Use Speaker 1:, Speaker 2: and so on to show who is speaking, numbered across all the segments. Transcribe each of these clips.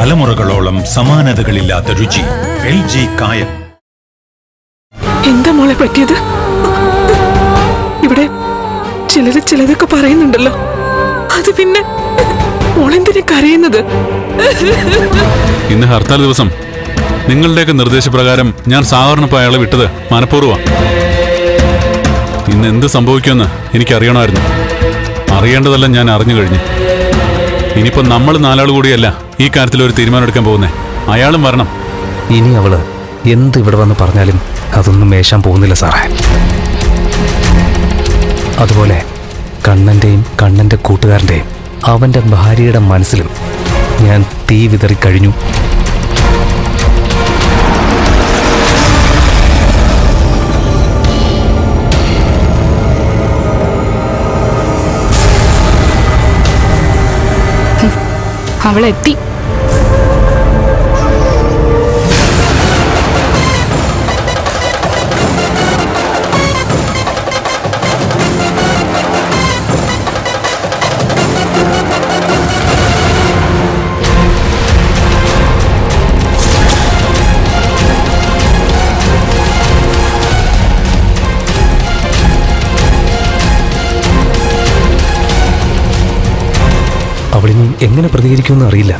Speaker 1: തലമുറകളോളം സമാനതകളില്ലാത്ത രുചി. LG കായം.
Speaker 2: എന്താ മോളെ പറ്റിയത്? ഇവിടെ ചിലതൊക്കെ പറയുന്നുണ്ടല്ലോ. അത് പിന്നെ മോളെന്തിനെ കരയുന്നത്?
Speaker 3: ഇന്ന് ഹർത്താൽ ദിവസം നിങ്ങളുടെയൊക്കെ നിർദ്ദേശപ്രകാരം ഞാൻ സാധാരണ അയാളെ വിട്ടത് മനഃപൂർവ്വമാണ്. ഇന്ന് എന്ത് സംഭവിക്കുമെന്ന് എനിക്കറിയണമായിരുന്നു. അറിയേണ്ടതെല്ലാം ഞാൻ അറിഞ്ഞു കഴിഞ്ഞു. ഇനിയിപ്പോ നമ്മൾ നാലാൾ കൂടിയല്ല ഈ കാര്യത്തിൽ ഒരു തീരുമാനം എടുക്കാൻ പോകുന്നേ. അയാളും വരണം.
Speaker 4: ഇനി അവള് എന്ത് ഇവിടെ വന്ന് പറഞ്ഞാലും അതൊന്നും മേശാൻ പോകുന്നില്ല സാറേ. അതുപോലെ കണ്ണന്റെയും കണ്ണന്റെ കൂട്ടുകാരന്റെയും അവന്റെ ഭാര്യയുടെ മനസ്സിലും ഞാൻ തീ വിതറിക്കഴിഞ്ഞു.
Speaker 2: അവളെത്തി.
Speaker 4: അവളിനി എങ്ങനെ പ്രതികരിക്കുമെന്ന് അറിയില്ല.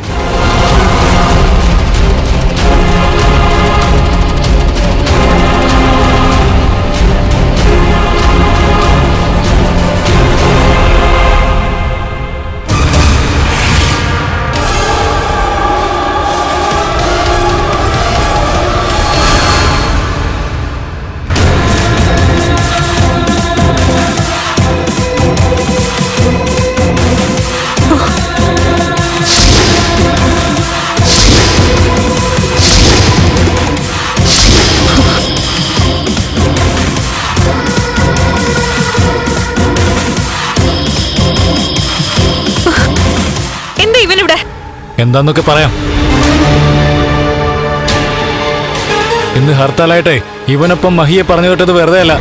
Speaker 5: എന്താന്നൊക്കെ പറയാം. ഇന്ന് ഹർത്താലായിട്ടെ ഇവനൊപ്പം മഹിയെ പറഞ്ഞു കേട്ടത് വെറുതെ അല്ല.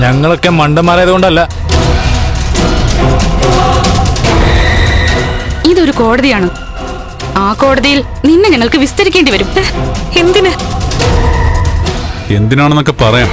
Speaker 5: ഞങ്ങളൊക്കെ മണ്ടന്മാരായതുകൊണ്ടല്ല.
Speaker 6: ഇതൊരു കോടതിയാണ്. ആ കോടതിയിൽ നിന്നെ ഞങ്ങൾക്ക് വിസ്തരിക്കേണ്ടി വരും.
Speaker 3: എന്തിനാണെന്നൊക്കെ പറയാം.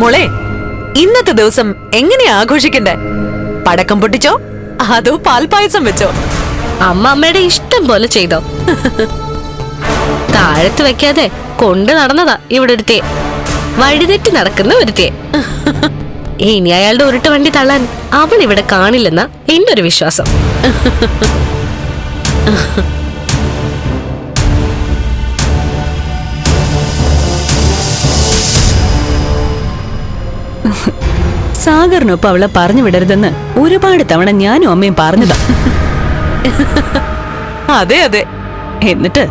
Speaker 7: മോളെ, ഇന്നത്തെ ദിവസം എങ്ങനെയാ ആഘോഷിക്കണ്ടേ? പടക്കം പൊട്ടിച്ചോ അതോ പാൽപായസം വെച്ചോ?
Speaker 8: അമ്മയുടെ ഇഷ്ടം പോലെ ചെയ്തോ. താഴത്ത് വെക്കാതെ കൊണ്ട് നടന്നതാ ഇവിടെ ഒരുത്തിയെ. വഴിതെറ്റി നടക്കുന്ന ഒരുത്തിയെ. ഇനി അയാളുടെ ഉരുട്ട് വണ്ടി തള്ളാൻ അവൾ ഇവിടെ കാണില്ലെന്നാ എന്റെ ഒരു വിശ്വാസം.
Speaker 9: സാഗറിനൊപ്പം അവളെ പറഞ്ഞു വിടരുതെന്ന് ഒരുപാട് തവണ ഞാനും അമ്മയും പറഞ്ഞതാ.
Speaker 7: അതെ അതെ.
Speaker 9: എന്നിട്ട്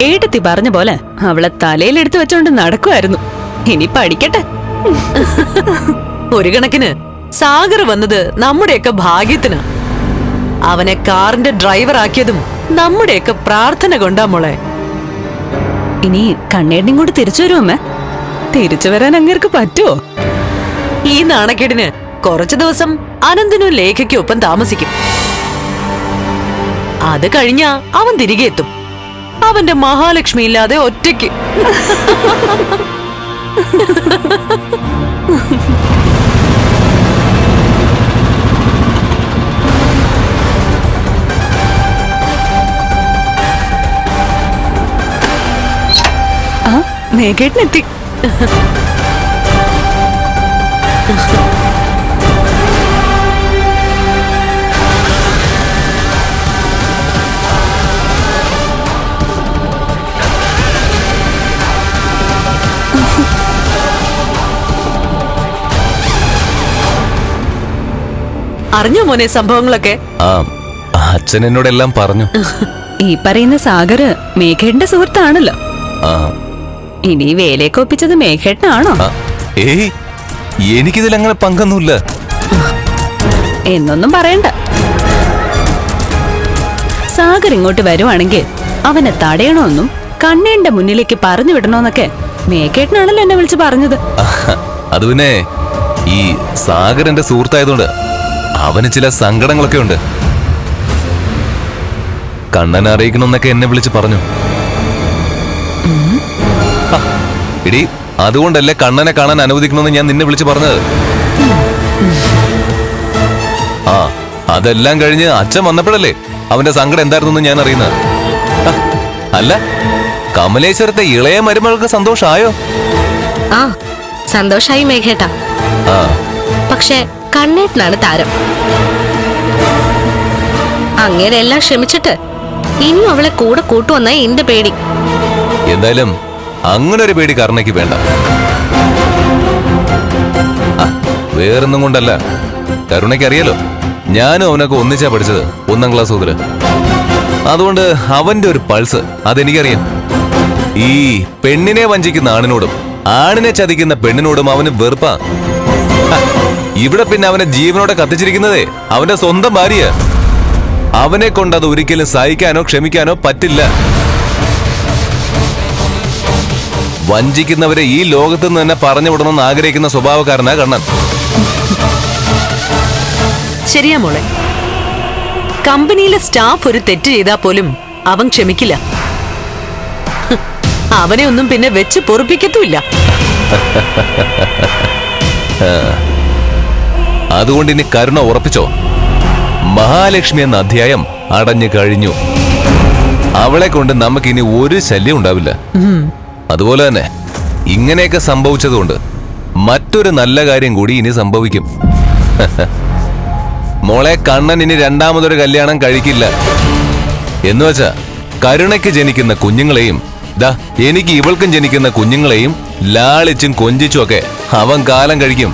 Speaker 9: ഏട്ടത്തി പറഞ്ഞ പോലെ അവളെ തലയിലെടുത്ത് വെച്ചോണ്ട് നടക്കുമായിരുന്നു. ഇനി പഠിക്കട്ടെ.
Speaker 7: ഒരു കണക്കിന് സാഗർ വന്നത് നമ്മുടെയൊക്കെ ഭാഗ്യത്തിന്. അവനെ കാറിന്റെ ഡ്രൈവർ ആക്കിയതും നമ്മുടെയൊക്കെ പ്രാർത്ഥന കൊണ്ടാ മോളെ.
Speaker 9: ഇനി കണ്ണേടിനും കൂടി തിരിച്ചു വരുമോ അമ്മ? തിരിച്ചു വരാൻ അങ്ങേർക്ക് പറ്റുമോ?
Speaker 7: ഈ നാണക്കേടിന് കുറച്ചു ദിവസം അനന്തനും ലേഖയ്ക്കും ഒപ്പം താമസിക്കും. അത് കഴിഞ്ഞാ അവൻ തിരികെ എത്തും. അവന്റെ മഹാലക്ഷ്മി ഇല്ലാതെ ഒറ്റയ്ക്ക്.
Speaker 9: മേഘേട്ടനെത്തി.
Speaker 7: അറിഞ്ഞോ മോനെ സംഭവങ്ങളൊക്കെ?
Speaker 4: അച്ഛൻ എന്നോടെല്ലാം പറഞ്ഞു.
Speaker 9: ഈ പറയുന്ന സാഗര് മേഘേട്ടന്റെ സുഹൃത്താണല്ലോ. ഇനി വേലയൊക്കെ ഒപ്പിച്ചത് മേഘേട്ടനാണോ?
Speaker 10: ഏയ്, എനിക്കിതിൽ അങ്ങനെ പങ്കൊന്നുമില്ല.
Speaker 9: എന്നൊന്നും പറയണ്ട. സാഗർ ഇങ്ങോട്ട് വരുവാണെങ്കിൽ അവനെ തടയണമെന്നും കണ്ണേന്റെ മുന്നിലേക്ക് പറഞ്ഞു വിടണമെന്നൊക്കെ മേക്കേട്ടനാണല്ലോ എന്നെ വിളിച്ച് പറഞ്ഞത്.
Speaker 10: അത് പിന്നെ ഈ സാഗർ എന്റെ സുഹൃത്തായതുകൊണ്ട് അവന് ചില സങ്കടങ്ങളൊക്കെ ഉണ്ട്. കണ്ണനെ അറിയിക്കണമെന്നൊക്കെ എന്നെ വിളിച്ച് പറഞ്ഞു. ഇടി, അതുകൊണ്ടല്ലേ കണ്ണനെ കാണാൻ അനുവദിക്കണമെന്ന് ഞാൻ നിന്നെ വിളിച്ച് പറഞ്ഞത്. ആ, അതെല്ലാം കഴിഞ്ഞ് അച്ഛൻ വന്നപ്പോഴല്ലേ അവന്റെ സങ്കടം എന്തായിരുന്നു ഞാൻ അറിയുന്നത്. അല്ല, കമലേശ്വരത്തെ ഇളയ മരുമകൾക്ക് സന്തോഷമായോ?
Speaker 8: ആ, സന്തോഷായി മേഘേട്ടാ.
Speaker 10: ആ,
Speaker 8: പക്ഷെ കണ്ണേട്ടനാണ് താരം. അങ്ങനെ എല്ലാം ക്ഷമിച്ചിട്ട് ഇനിയും അവളെ കൂടെ കൂട്ടുവന്നായി എന്റെ പേടി.
Speaker 10: എന്തായാലും അങ്ങനെ ഒരു പേടി കരുണയ്ക്ക് വേണ്ട. വേറൊന്നും കൊണ്ടല്ല, കരുണയ്ക്ക് അറിയാലോ ഞാനും അവനൊക്കെ ഒന്നിച്ചാ പഠിച്ചത് 1ാം ക്ലാസ് മുതല്. അതുകൊണ്ട് അവന്റെ ഒരു പൾസ് അതെനിക്കറിയാം. ഈ പെണ്ണിനെ വഞ്ചിക്കുന്ന ആണിനോടും ആണിനെ ചതിക്കുന്ന പെണ്ണിനോടും അവന് വെറുപ്പാ. ഇവിടെ പിന്നെ അവനെ ജീവനോടെ കത്തിച്ചിരിക്കുന്നതേ അവന്റെ സ്വന്തം ഭാര്യ. അവനെ കൊണ്ട് അത് ഒരിക്കലും സഹിക്കാനോ ക്ഷമിക്കാനോ പറ്റില്ല. വഞ്ചിക്കുന്നവരെ ഈ ലോകത്ത് നിന്ന് തന്നെ പറഞ്ഞു വിടണമെന്ന് ആഗ്രഹിക്കുന്ന സ്വഭാവക്കാരനാ കണ്ണൻ.
Speaker 7: ശരിയാ മോളെ, കമ്പനിയിലെ സ്റ്റാഫ് ഒരു തെറ്റ് ചെയ്താൽ പോലും അവൻ ക്ഷമിക്കില്ല. അവനെ ഒന്നും പിന്നെ വെച്ച് പൊറുപ്പിക്കത്തുമില്ല.
Speaker 10: അതുകൊണ്ട് ഇനി കരുണ ഉറപ്പിച്ചോ, മഹാലക്ഷ്മി എന്ന അധ്യായം അടഞ്ഞു കഴിഞ്ഞു. അവളെ കൊണ്ട് നമുക്കിനി ഒരു ശല്യം ഉണ്ടാവില്ല. അതുപോലെ തന്നെ ഇങ്ങനെയൊക്കെ സംഭവിച്ചതുകൊണ്ട് മറ്റൊരു നല്ല കാര്യം കൂടി ഇനി സംഭവിക്കും. മോളെ, കണ്ണൻ ഇനി 2ാമതൊരു കല്യാണം കഴിക്കില്ല. എന്നുവെച്ചാ കരുണയ്ക്ക് ജനിക്കുന്ന കുഞ്ഞുങ്ങളെയും എനിക്ക് ഇവൾക്കും ജനിക്കുന്ന കുഞ്ഞുങ്ങളെയും ലാളിച്ചും കൊഞ്ചിച്ചും ഒക്കെ അവൻ കാലം കഴിക്കും.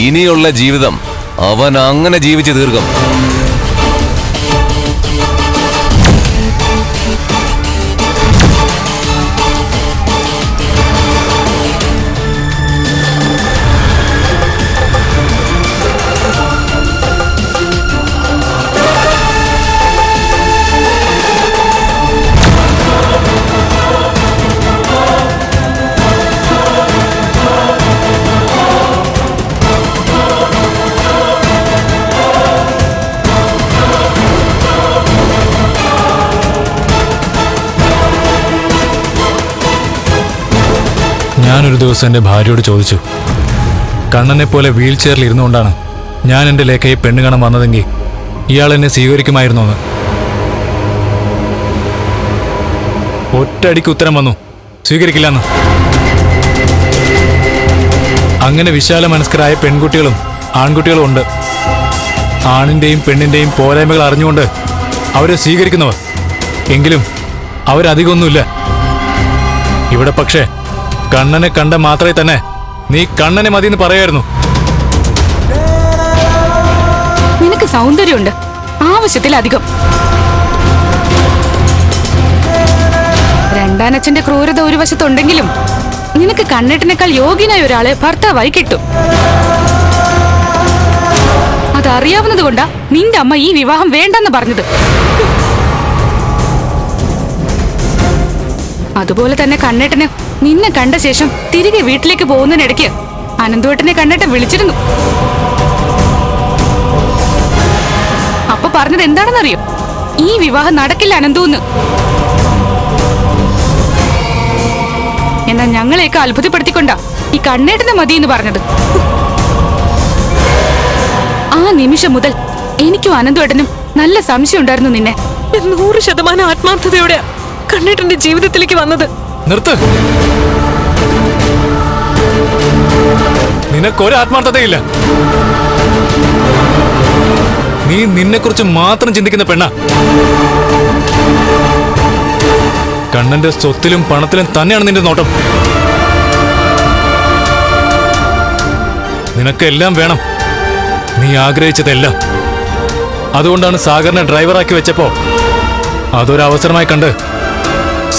Speaker 10: ഇനിയുള്ള ജീവിതം അവൻ അങ്ങനെ ജീവിച്ചു തീർക്കും.
Speaker 5: ഞാനൊരു ദിവസം എൻ്റെ ഭാര്യയോട് ചോദിച്ചു, കണ്ണനെ പോലെ വീൽ ചെയറിൽ ഇരുന്നുകൊണ്ടാണ് ഞാൻ എൻ്റെ ലേഖയെ പെണ്ണ് കാണാൻ വന്നതെങ്കിൽ ഇയാൾ എന്നെ സ്വീകരിക്കുമായിരുന്നു എന്ന്. ഒറ്റയടിക്ക് ഉത്തരം വന്നു, സ്വീകരിക്കില്ലെന്ന്. അങ്ങനെ വിശാല മനസ്കരായ പെൺകുട്ടികളും ആൺകുട്ടികളും ഉണ്ട്. ആണിൻ്റെയും പെണ്ണിൻ്റെയും പോരായ്മകൾ അറിഞ്ഞുകൊണ്ട് അവരെ സ്വീകരിക്കുന്നവർ. എങ്കിലും അവരധികമൊന്നുമില്ല ഇവിടെ. പക്ഷേ കണ്ണനെ കണ്ട മാത്രമേ തന്നെ നീ കണ്ണനെ മതിയെന്ന് പറയായിരുന്നു.
Speaker 2: നിനക്ക് സൗന്ദര്യമുണ്ട്, ആവശ്യത്തിലധികം. രണ്ടാനച്ഛന്റെ ക്രൂരത ഒരു വശത്തുണ്ടെങ്കിലും നിനക്ക് കണ്ണേട്ടനേക്കാൾ യോഗ്യനായ ഒരാളെ ഭർത്താവായി കിട്ടും. അതറിയാവുന്നത് കൊണ്ടാ നിന്റെ അമ്മ ഈ വിവാഹം വേണ്ടെന്ന് പറഞ്ഞത്. അതുപോലെ തന്നെ കണ്ണേട്ടന് നിന്നെ കണ്ട ശേഷം തിരികെ വീട്ടിലേക്ക് പോകുന്നതിനിടയ്ക്ക് അനന്തുവേട്ടനെ കണ്ണേട്ടൻ വിളിച്ചിരുന്നു. അപ്പൊ പറഞ്ഞത് എന്താണെന്നറിയോ? ഈ വിവാഹം നടക്കില്ല അനന്തുന്ന്. എന്നാ ഞങ്ങളെയൊക്കെ അത്ഭുതപ്പെടുത്തിക്കൊണ്ടാ ഈ കണ്ണേട്ടനെ മതിയെന്ന് പറഞ്ഞത്. ആ നിമിഷം മുതൽ എനിക്കും അനന്തുവേട്ടനും നല്ല സംശയം ഉണ്ടായിരുന്നു നിന്നെ.
Speaker 7: 100% ആത്മാർത്ഥതയോടെ കണ്ണേട്ടന്റെ ജീവിതത്തിലേക്ക് വന്നത്.
Speaker 5: നിർത്ത്. നിനക്കൊരു ആത്മാർത്ഥതയില്ല. നീ നിന്നെക്കുറിച്ച് മാത്രം ചിന്തിക്കുന്ന പെണ്ണ. കണ്ണന്റെ സ്വത്തിലും പണത്തിലും തന്നെയാണ് നിന്റെ നോട്ടം. നിനക്കെല്ലാം വേണം, നീ ആഗ്രഹിച്ചതെല്ലാം. അതുകൊണ്ടാണ് സാഗറിനെ ഡ്രൈവറാക്കി വെച്ചപ്പോ അതൊരവസരമായി കണ്ട്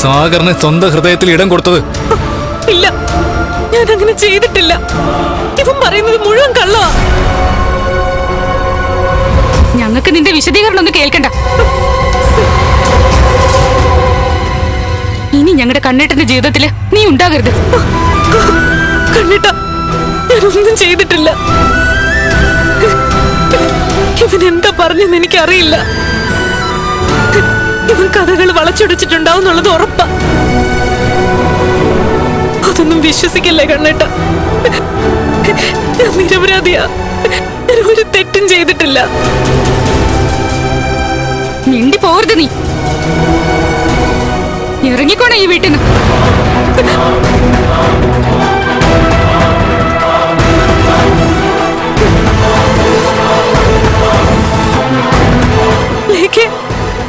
Speaker 5: സാഗറിനെ സ്വന്തം ഹൃദയത്തിൽ ഇടം കൊടുത്തത്.
Speaker 7: ഇല്ല, ഞാൻ അങ്ങനെ ചെയ്തിട്ടില്ല. ഇവൻ പറയുന്നത് മുഴുവൻ കള്ളവാ.
Speaker 2: ഞങ്ങൾക്ക് നിന്റെ വിശദീകരണം ഒന്നും കേൾക്കണ്ട. ഇനി ഞങ്ങളുടെ കണ്ണേട്ടന്റെ ജീവിതത്തില് നീ ഉണ്ടാകരുത്.
Speaker 7: കണ്ണേട്ട, ഞാനൊന്നും ചെയ്തിട്ടില്ല. ഇവൻ എന്താ പറഞ്ഞെന്ന് എനിക്കറിയില്ല. ഇവൻ കഥകൾ വളച്ചൊടിച്ചിട്ടുണ്ടാവും എന്നുള്ളത് ഉറപ്പാ. അതൊന്നും വിശ്വസിക്കല്ലേ കണ്ണേട്ട. ഞാൻ നിരപരാധിയാ. ഞാൻ ഒരു തെറ്റും ചെയ്തിട്ടില്ല.
Speaker 2: മിണ്ടി പോകരുത് നീ. ഇറങ്ങിക്കോണേ ഈ വീട്ടിൽ നിന്ന്.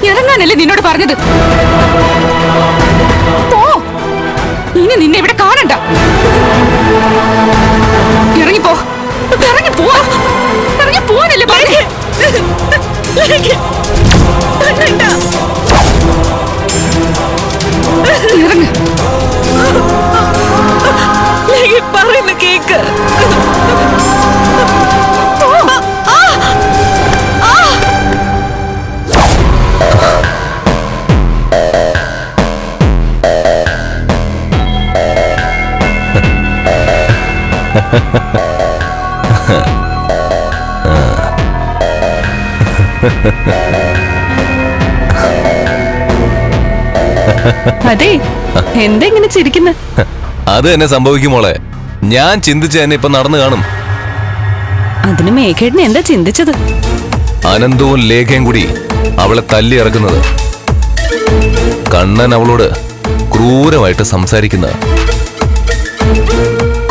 Speaker 2: ഇറങ്ങാനല്ലേ നിന്നോട് പറഞ്ഞത്? പോ. ഇനി നിന്നെ ഇവിടെ കാണണ്ട. ഇറങ്ങിപ്പോ. ഇറങ്ങിപ്പോ. ഇറങ്ങിപ്പോവാനല്ലേ പറഞ്ഞേ? ഇറങ്ങ്.
Speaker 7: പറയുന്ന കേക്ക്.
Speaker 9: അതെ, എന്തെങ്ങനെ ചിരിക്കുന്ന?
Speaker 10: അത് തന്നെ സംഭവിക്കും മോളെ. ഞാൻ ചിന്തിച്ച തന്നെ ഇപ്പൊ നടന്നു കാണും.
Speaker 9: അതിന് മേഘേട്ടന് എന്താ ചിന്തിച്ചത്?
Speaker 10: അനന്തവും ലേഖയും കൂടി അവളെ തല്ലി ഇറക്കുന്നത്, കണ്ണൻ അവളോട് ക്രൂരമായിട്ട് സംസാരിക്കുന്ന.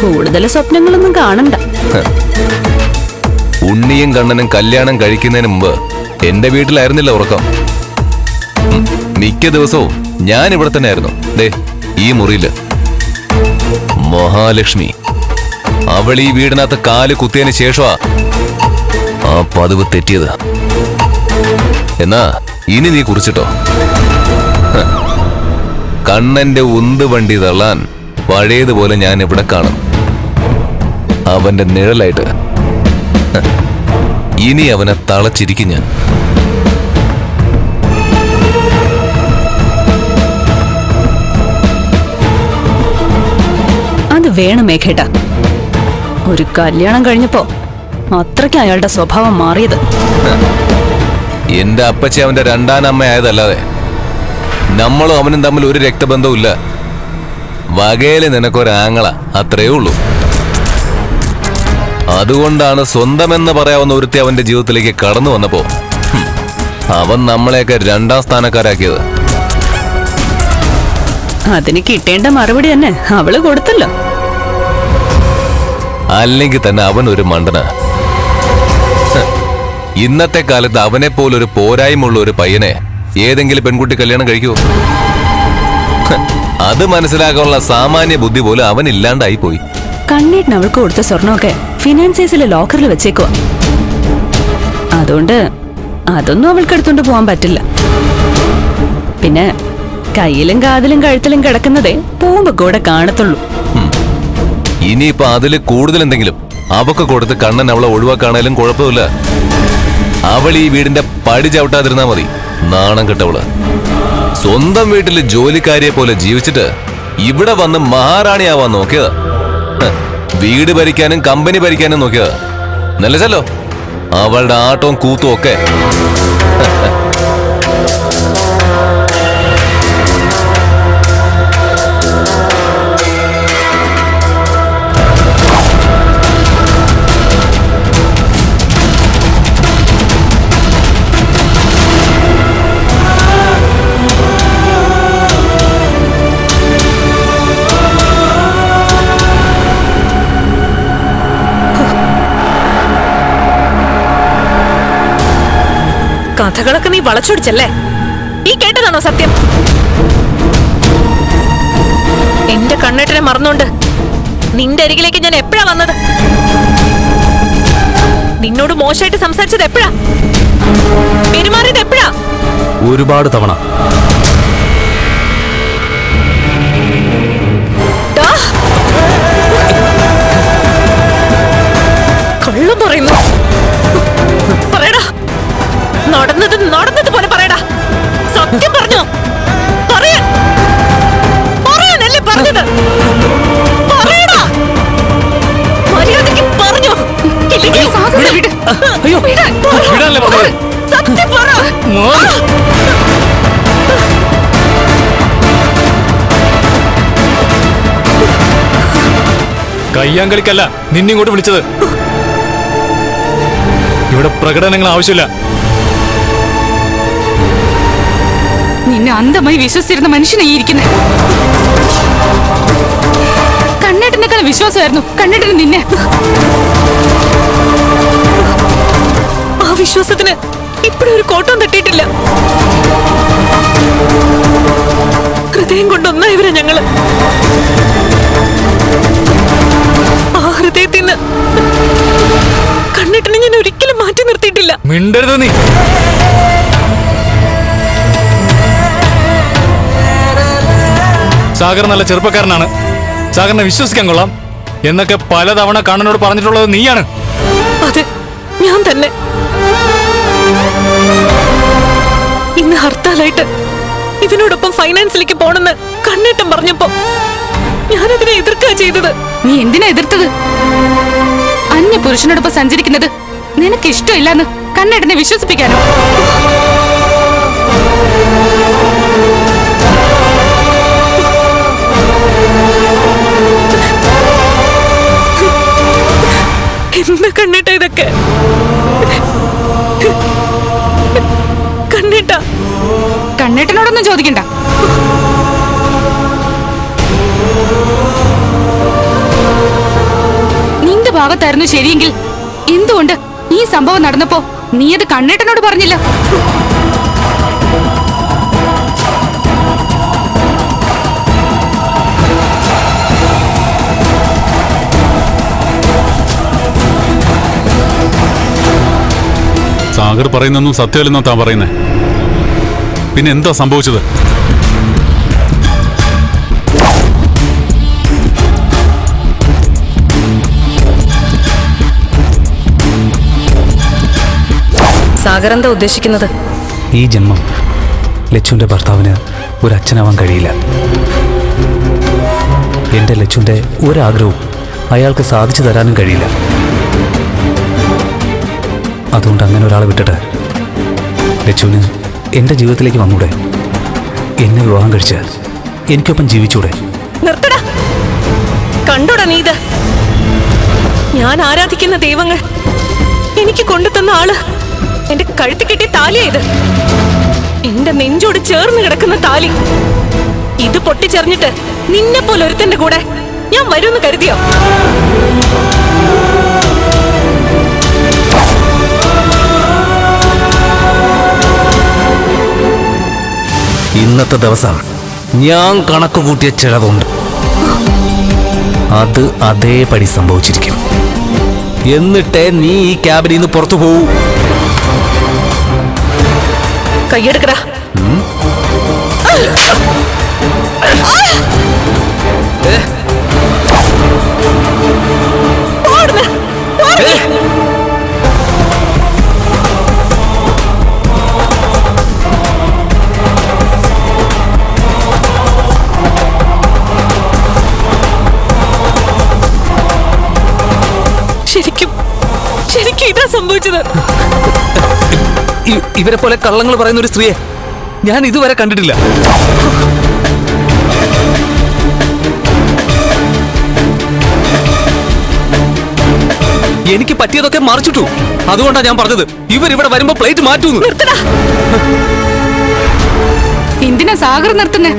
Speaker 9: കൂടുതൽ സ്വപ്നങ്ങളൊന്നും കാണണ്ട.
Speaker 10: ഉണ്ണിയും കണ്ണനും കല്യാണം കഴിക്കുന്നതിന് മുമ്പ് എന്റെ വീട്ടിലായിരുന്നില്ല ഉറക്കം. മിക്ക ദിവസവും ഞാൻ ഇവിടെ തന്നെ ആയിരുന്നു. ദേ ഈ മുറിയില്. മഹാലക്ഷ്മി അവൾ ഈ വീടിനകത്ത് കാല് കുത്തിയതിന് ശേഷമാ ആ പതിവ് തെറ്റിയത്. എന്നാ ഇനി നീ കുറിച്ചിട്ടോ. കണ്ണന്റെ ഉന്ത് വണ്ടി തള്ളാൻ പഴയതുപോലെ ഞാൻ ഇവിടെ കാണും, അവന്റെ നിഴലായിട്ട്. ഇനി അവനെ തളച്ചിരിക്കും ഞാൻ.
Speaker 9: അത് വേണം മേഘേട്ട. ഒരു കല്യാണം കഴിഞ്ഞപ്പോ അത്രയ്ക്ക് അയാളുടെ സ്വഭാവം മാറിയത്.
Speaker 10: എന്റെ അപ്പച്ചി അവന്റെ രണ്ടാനമ്മ ആയതല്ലാതെ നമ്മളും അവനും തമ്മിൽ ഒരു രക്തബന്ധവും ഇല്ല. വകയില് നിനക്കൊരാങ്ങള, അത്രയേ ഉള്ളൂ. അതുകൊണ്ടാണ് സ്വന്തമെന്ന് പറയാവുന്ന ഒരുത്തി അവന്റെ ജീവിതത്തിലേക്ക് കടന്നു വന്നപ്പോ അവൻ നമ്മളെയൊക്കെ രണ്ടാം സ്ഥാനക്കാരാക്കിയത്.
Speaker 9: അതിന് കിട്ടേണ്ട മറുപടി തന്നെ അവള് കൊടുത്തല്ലോ.
Speaker 10: അല്ലെങ്കിൽ തന്നെ അവൻ ഒരു മണ്ടന. ഇന്നത്തെ കാലത്ത് അവനെ പോലൊരു പോരായ്മയുള്ള ഒരു പയ്യനെ ഏതെങ്കിലും പെൺകുട്ടി കല്യാണം കഴിക്കുമോ? അത് മനസ്സിലാക്കാനുള്ള സാമാന്യ ബുദ്ധി പോലും അവൻ ഇല്ലാണ്ടായി പോയി.
Speaker 9: കണ്ണേട്ടിന് അവൾക്ക് കൊടുത്ത സ്വർണമൊക്കെ ഫിനാൻസേഴ്സിലെ ലോക്കറിൽ വെച്ചേക്കുവാ. അതുകൊണ്ട് അതൊന്നും അവൾക്ക് എടുത്തോണ്ട് പോവാൻ പറ്റില്ല. പിന്നെ കയ്യിലും കാതിലും കഴുത്തിലും കിടക്കുന്നതേ പോകുമ്പോ കൂടെ കാണത്തുള്ളൂ.
Speaker 10: ഇനിയിപ്പൊ അതില് കൂടുതൽ എന്തെങ്കിലും അവക്ക് കൊടുത്ത് കണ്ണൻ അവളെ ഒഴിവാക്കാണേലും കുഴപ്പമില്ല. അവൾ ഈ വീടിന്റെ പടി ചവിട്ടാതിരുന്നാ മതി. നാണം കെട്ടവള് സ്വന്തം വീട്ടില് ജോലിക്കാരിയെ പോലെ ജീവിച്ചിട്ട് ഇവിടെ വന്ന് മഹാറാണിയാവാൻ നോക്കിയതാ. വീട് ഭരിക്കാനും കമ്പനി ഭരിക്കാനും നോക്കിയതാ. നല്ലല്ലോ അവളുടെ ആട്ടവും കൂത്തും ഒക്കെ.
Speaker 7: കഥകളൊക്കെ നീ വളച്ചൊടിച്ചല്ലേ? ഈ കേട്ടതാണോ സത്യം? എന്റെ കണ്ണേട്ടനെ മറന്നോണ്ട് നിന്റെ അരികിലേക്ക് ഞാൻ എപ്പോഴാ വന്നത്? നിന്നോട് മോശമായിട്ട് സംസാരിച്ചത് എപ്പോഴാ? പെരുമാറിയത് എപ്പോഴാ?
Speaker 4: ഒരുപാട് തവണ.
Speaker 8: കള്ളം പറയുന്നു. പറയടാ, നടന്നതുപോലെ പറയടാ. സത്യം പറഞ്ഞോ? പറയാനല്ലേ പറഞ്ഞത്? പറയടാ, മര്യാദയ്ക്ക് പറഞ്ഞോ. ഇല്ലെങ്കിൽ
Speaker 5: അയ്യോ വിടാനല്ലേ പറഞ്ഞത്?
Speaker 8: സത്യം പറ.
Speaker 5: കയ്യാങ്കളിക്കല്ല നിന്നിങ്ങോട്ട് വിളിച്ചത്. ഇവിടെ പ്രകടനങ്ങൾ ആവശ്യമില്ല.
Speaker 2: നിന്നെ അന്ധമായി വിശ്വസിച്ചിരുന്ന മനുഷ്യനെ ഇരിക്കുന്നത്. കണ്ണേട്ടനേക്കാൾ വിശ്വാസമായിരുന്നു കണ്ണേട്ടന് നിന്നെ.
Speaker 8: ആ വിശ്വാസത്തിന് ഇപ്പോഴും ഒരു കോട്ടം തട്ടിയിട്ടില്ല. ഹൃദയം കൊണ്ടൊന്നായവരാ ഞങ്ങള്. ആ ഹൃദയത്തിന് കണ്ണേട്ടനെ ഞാൻ ഒരിക്കലും മാറ്റി നിർത്തിയിട്ടില്ല.
Speaker 5: മിണ്ടരുത് നീ. സാഗർ നല്ല ചെറുപ്പക്കാരനാണ്, സാഗറിനെ വിശ്വസിക്കാൻ കൊള്ളാം എന്നൊക്കെ പലതവണ കണ്ണനോട് പറഞ്ഞിട്ടുള്ളത് നീയാണ്.
Speaker 8: അതെ, ഞാൻ തന്നെ. ഇന്ന് ഹർത്താലായിട്ട് ഇവനോടൊപ്പം ഫൈനാൻസിലേക്ക് പോണെന്ന് കണ്ണേട്ടൻ പറഞ്ഞപ്പോ ഞാനതിനെ എതിർക്കുക ചെയ്തത്.
Speaker 2: നീ എന്തിനാ എതിർത്തത്? അന്യ പുരുഷനോടൊപ്പം സഞ്ചരിക്കുന്നത് നിനക്ക് ഇഷ്ടമില്ലെന്ന് കണ്ണേട്ടനെ വിശ്വസിപ്പിക്കാനോ?
Speaker 8: എന്താ കണ്ണേട്ട ഇതൊക്കെ? കണ്ണേട്ട,
Speaker 2: കണ്ണേട്ടനോടൊന്നും ചോദിക്കണ്ട. നിന്റെ ഭാഗത്തായിരുന്നു ശരിയെങ്കിൽ എന്തുകൊണ്ട് ഈ സംഭവം നടന്നപ്പോ നീ അത് കണ്ണേട്ടനോട് പറഞ്ഞില്ല?
Speaker 3: സാഗർ പറയുന്നൊന്നും സത്യമല്ലെന്നാ താൻ പറയുന്നേ. പിന്നെ എന്താ സംഭവിച്ചത്?
Speaker 8: സാഗർ എന്താ ഉദ്ദേശിക്കുന്നത്?
Speaker 4: ഈ ജന്മം ലച്ചുവിൻ്റെ ഭർത്താവിന് ഒരു അച്ഛനാവാൻ കഴിയില്ല. എൻ്റെ ലച്ചുവിൻ്റെ ഒരാഗ്രഹവും അയാൾക്ക് സാധിച്ചു തരാനും കഴിയില്ല. അതുകൊണ്ട് അങ്ങനെ ഒരാളെ വിട്ടിട്ട് ലച്ചുവിന് എൻ്റെ ജീവിതത്തിലേക്ക് വന്നൂടെ? എന്നെ വിവാഹം കഴിച്ച് എനിക്കൊപ്പം ജീവിച്ചൂടെ?
Speaker 8: നിർത്തടാ. കണ്ടോടാ നീ ഇത്? ഞാൻ ആരാധിക്കുന്ന ദൈവങ്ങൾ എനിക്ക് കൊണ്ടുതന്ന ആള് എന്റെ കഴുത്തി കെട്ടിയ താലിയായത്. എന്റെ നെഞ്ചോട് ചേർന്ന് കിടക്കുന്ന താലി. ഇത് പൊട്ടിച്ചെറിഞ്ഞിട്ട് നിന്നെ പോലെ ഒരുത്തന്റെ കൂടെ ഞാൻ വരുമെന്ന് കരുതിയോ?
Speaker 4: ഇന്നത്തെ ദിവസം ഞാൻ കണക്ക് കൂട്ടിയ ചിലവുണ്ട്. അത് അതേപടി സംഭവിച്ചിരിക്കും. എന്നിട്ടേ നീ ഈ ക്യാബിനിൽ നിന്ന് പുറത്തു പോവൂ.
Speaker 8: കൈയെടുക്കടാ. ശരിക്കും ഇതാ സംഭവിച്ചത്.
Speaker 4: ഇവരെ പോലെ കള്ളങ്ങൾ പറയുന്ന ഒരു സ്ത്രീയെ ഞാൻ ഇതുവരെ കണ്ടിട്ടില്ല. എനിക്ക് പറ്റിയതൊക്കെ മറിച്ചിട്ടു. അതുകൊണ്ടാണ് ഞാൻ പറഞ്ഞത് ഇവരിവിടെ വരുമ്പോ പ്ലേറ്റ് മാറ്റൂന്ന്.
Speaker 2: എന്തിനാ സാഗർ നിർത്തുന്നേ?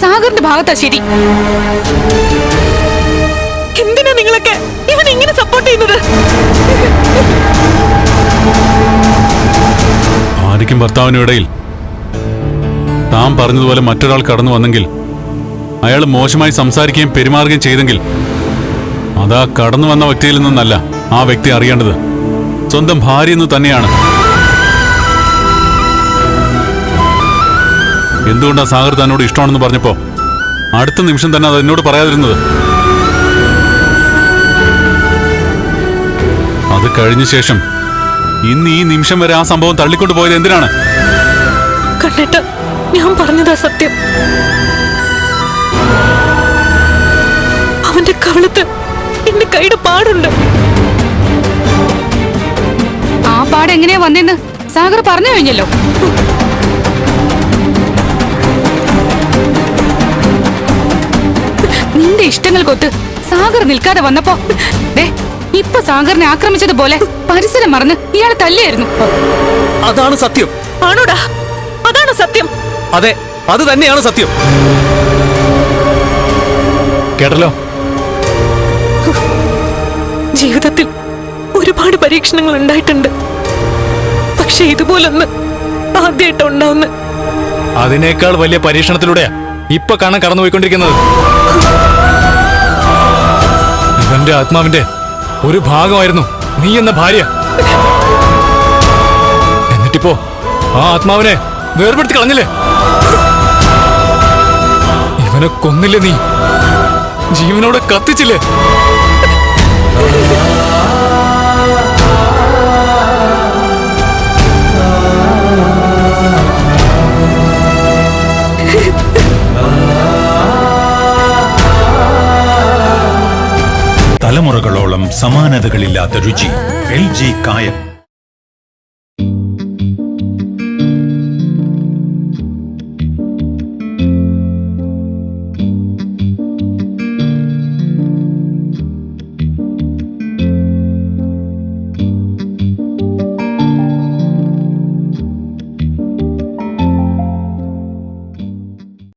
Speaker 2: സാഗറിന്റെ ഭാഗത്താ ശരി.
Speaker 8: എന്തിനാ നിങ്ങളൊക്കെ ഇവൻ ഇങ്ങനെ സപ്പോർട്ട് ചെയ്യുന്നത്?
Speaker 3: ഭാര്യയ്ക്കും ഭർത്താവിനും ഇടയിൽ താൻ പറഞ്ഞതുപോലെ മറ്റൊരാൾ കടന്നു വന്നെങ്കിൽ, അയാൾ മോശമായി സംസാരിക്കുകയും പെരുമാറുകയും ചെയ്തെങ്കിൽ, അതാ കടന്നു വന്ന വ്യക്തിയിൽ നിന്നല്ല ആ വ്യക്തി അറിയേണ്ടത് സ്വന്തം ഭാര്യ എന്ന് തന്നെയാണ്. എന്തുകൊണ്ടാ സാഗർ തന്നോട് ഇഷ്ടമാണെന്ന് പറഞ്ഞപ്പോ അടുത്ത നിമിഷം തന്നെ അത് എന്നോട് പറയാതിരുന്നത്? അത് കഴിഞ്ഞ ശേഷം ഇന്ന് ഈ നിമിഷം വരെ ആ സംഭവം തള്ളിക്കൊണ്ട് പോയത് എന്തിനാണ്?
Speaker 8: കണ്ണേട്ട, ഞാൻ പറഞ്ഞതാ സത്യം. അവന്റെ കവളത്ത് എന്റെ കൈയുടെ പാടുണ്ട്.
Speaker 2: ആ പാട് എങ്ങനെയാ വന്നെന്ന് സാഗർ പറഞ്ഞു കഴിഞ്ഞല്ലോ. നിന്റെ ഇഷ്ടങ്ങൾക്കൊത്ത് സാഗർ നിൽക്കാതെ വന്നപ്പോ ദേ ഇപ്പൊ സാഗറിനെ ആക്രമിച്ചതുപോലെ പരിസരം മറന്ന് ഇയാളെ തല്ലിയായിരുന്നു.
Speaker 4: അതാണ് സത്യം.
Speaker 8: ആണോടാ? അതാണ് സത്യം.
Speaker 4: അതെ, അത് തന്നെയാണ് സത്യം.
Speaker 5: കേട്ടല്ലോ.
Speaker 8: ജീവിതത്തിൽ ഒരുപാട് പരീക്ഷണങ്ങൾ ഉണ്ടായിട്ടുണ്ട്. പക്ഷെ ഇതുപോലൊന്ന് ആദ്യമായിട്ട് ഉണ്ടാവുന്ന.
Speaker 5: അതിനേക്കാൾ വലിയ പരീക്ഷണത്തിലൂടെയാ ഇപ്പൊ കാണാൻ കടന്നുപോയിക്കൊണ്ടിരിക്കുന്നത്. ഇവന്റെ ആത്മാവിന്റെ ഒരു ഭാഗമായിരുന്നു നീ എന്ന ഭാര്യ. എന്നിട്ടിപ്പോ ആ ആത്മാവിനെ വേർപെടുത്തി കളഞ്ഞില്ലേ? ഇവനെ കൊന്നില്ലേ നീ? ജീവനോടെ കത്തിച്ചില്ലേ?
Speaker 1: തലമുറകളോളം സമാനതകളില്ലാത്ത രുചി. LG കായം.